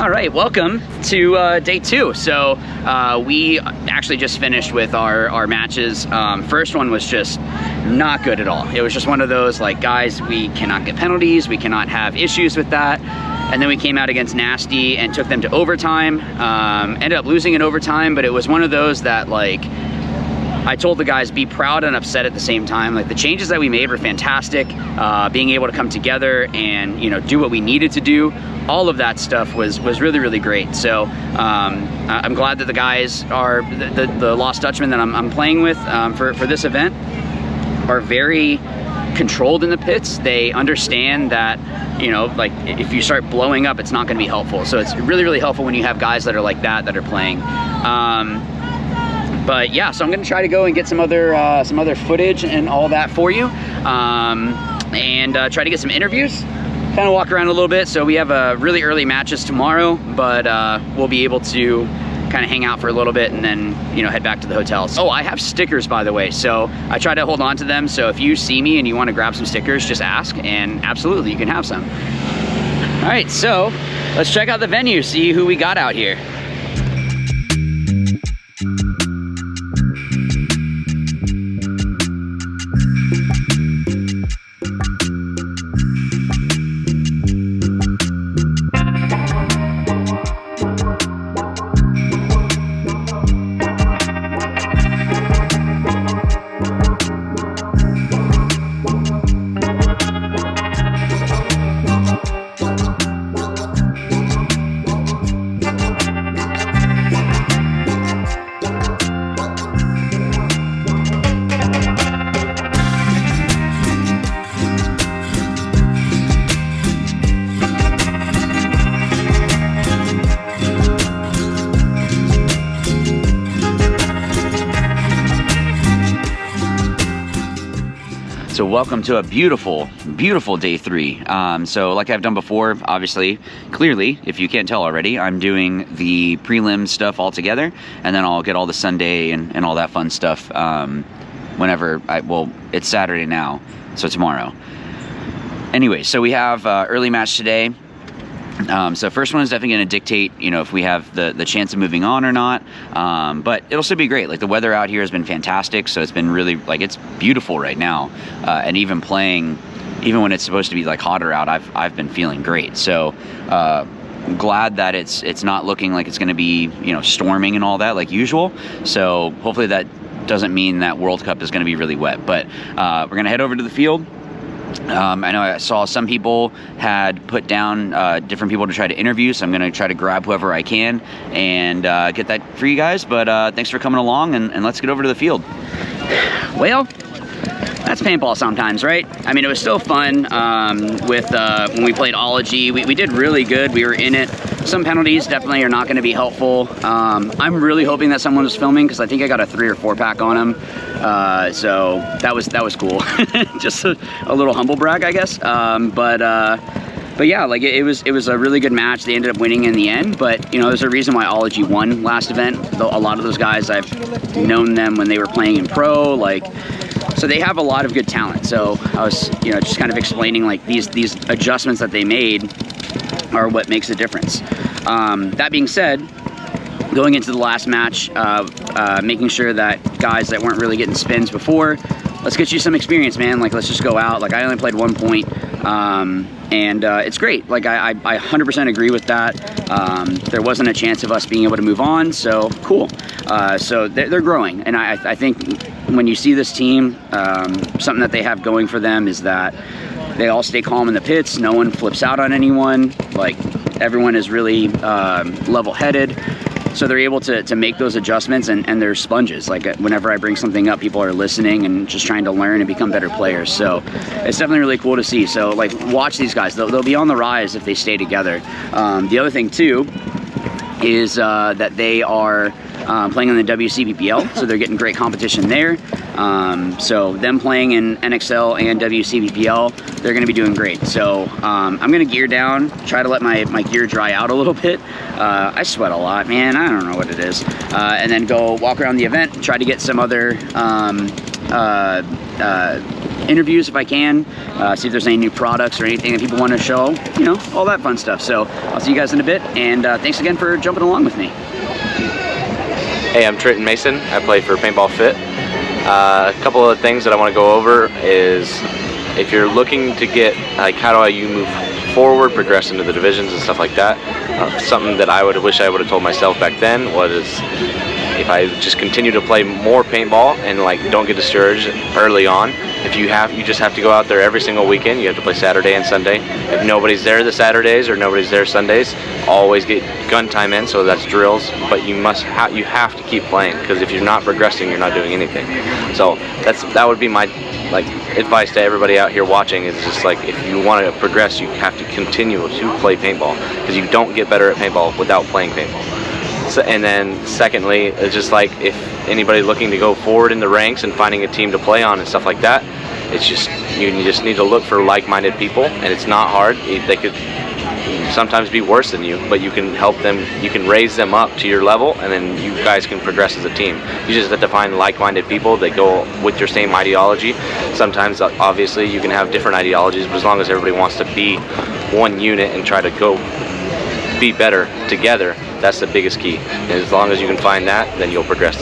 All right, welcome to day 2. So we actually just finished with our matches. First one was just not good at all. It was just one of those like, guys, we cannot get penalties, we cannot have issues with that. And then we came out against Nasty and took them to overtime. Ended up losing in overtime, but it was one of those that like, I told the guys, be proud and upset at the same time. Like the changes that we made were fantastic. Being able to come together and, you know, do what we needed to do, all of that stuff was really, really great. So I'm glad that the guys are, the Lost Dutchmen that I'm playing with for this event are very controlled in the pits. They understand that, you know, like if you start blowing up, it's not gonna be helpful. So it's really, really helpful when you have guys that are like that are playing. But yeah, so I'm gonna try to go and get some other footage and all that for you, and try to get some interviews, kind of walk around a little bit. So we have really early matches tomorrow, but we'll be able to kind of hang out for a little bit and then, you know, head back to the hotels. Oh, I have stickers, by the way, so I try to hold on to them. So if you see me and you want to grab some stickers, just ask, and absolutely you can have some. All right, so let's check out the venue, see who we got out here. So welcome to a beautiful, beautiful day 3. So like I've done before, obviously, clearly, if you can't tell already, I'm doing the prelim stuff all together, and then I'll get all the Sunday and all that fun stuff whenever well, it's Saturday now, so tomorrow. Anyway, so we have early match today. So first one is definitely going to dictate, you know, if we have the chance of moving on or not. But it'll still be great. Like the weather out here has been fantastic. So it's been really, like, it's beautiful right now. And even playing, even when it's supposed to be like hotter out, I've been feeling great. So, glad that it's not looking like it's going to be, you know, storming and all that like usual. So hopefully that doesn't mean that World Cup is going to be really wet, but, we're going to head over to the field. I know I saw some people had put down different people to try to interview, so I'm going to try to grab whoever I can and get that for you guys. But thanks for coming along, and let's get over to the field. Well, that's paintball sometimes, right? I mean, it was still fun with when we played Ology. We did really good. We were in it. Some penalties definitely are not going to be helpful. I'm really hoping that someone was filming because I think I got a 3 or 4 pack on him. So that was cool. Just a little humble brag, I guess. But yeah, like it was a really good match. They ended up winning in the end, but you know, there's a reason why Ology won last event. A lot of those guys, I've known them when they were playing in pro, like. So they have a lot of good talent. So I was, you know, just kind of explaining like these adjustments that they made are what makes a difference. That being said, going into the last match, making sure that guys that weren't really getting spins before, let's get you some experience, man. Like, let's just go out. Like, I only played 1 point, and it's great. Like, I 100% agree with that. There wasn't a chance of us being able to move on, so cool. So they're growing, and I think when you see this team, something that they have going for them is that they all stay calm in the pits. No one flips out on anyone. Like, everyone is really level-headed. So they're able to make those adjustments, and they're sponges. Like, whenever I bring something up, people are listening and just trying to learn and become better players. So it's definitely really cool to see. So, like, watch these guys. They'll be on the rise if they stay together. The other thing, too, is that they are playing in the WCPPL, so they're getting great competition there. So them playing in NXL and WCPPL, they're going to be doing great. So I'm going to gear down, try to let my gear dry out a little bit. I sweat a lot, man. I don't know what it is. And then go walk around the event, try to get some other interviews if I can, see if there's any new products or anything that people want to show, you know, all that fun stuff. So I'll see you guys in a bit, and thanks again for jumping along with me. Hey, I'm Trenton Mason. I play for Paintball Fit. A couple of things that I want to go over is if you're looking to get, like, how do you move forward, progress into the divisions and stuff like that. Something that I wish I would have told myself back then was if I just continue to play more paintball and like don't get discouraged early on. If you just have to go out there every single weekend. You have to play Saturday and Sunday. If nobody's there the Saturdays or nobody's there Sundays, always get gun time in. So that's drills. But you have to keep playing, because if you're not progressing, you're not doing anything. So that would be my advice to everybody out here watching, is just like, if you want to progress, you have to continue to play paintball, because you don't get better at paintball without playing paintball. So, and then secondly, it's just like, if anybody looking to go forward in the ranks and finding a team to play on and stuff like that, it's just, you just need to look for like-minded people, and it's not hard. They could sometimes be worse than you, but you can help them, you can raise them up to your level, and then you guys can progress as a team. You just have to find like-minded people that go with your same ideology. Sometimes, obviously, you can have different ideologies, but as long as everybody wants to be one unit and try to go be better together, that's the biggest key. And as long as you can find that, then you'll progress.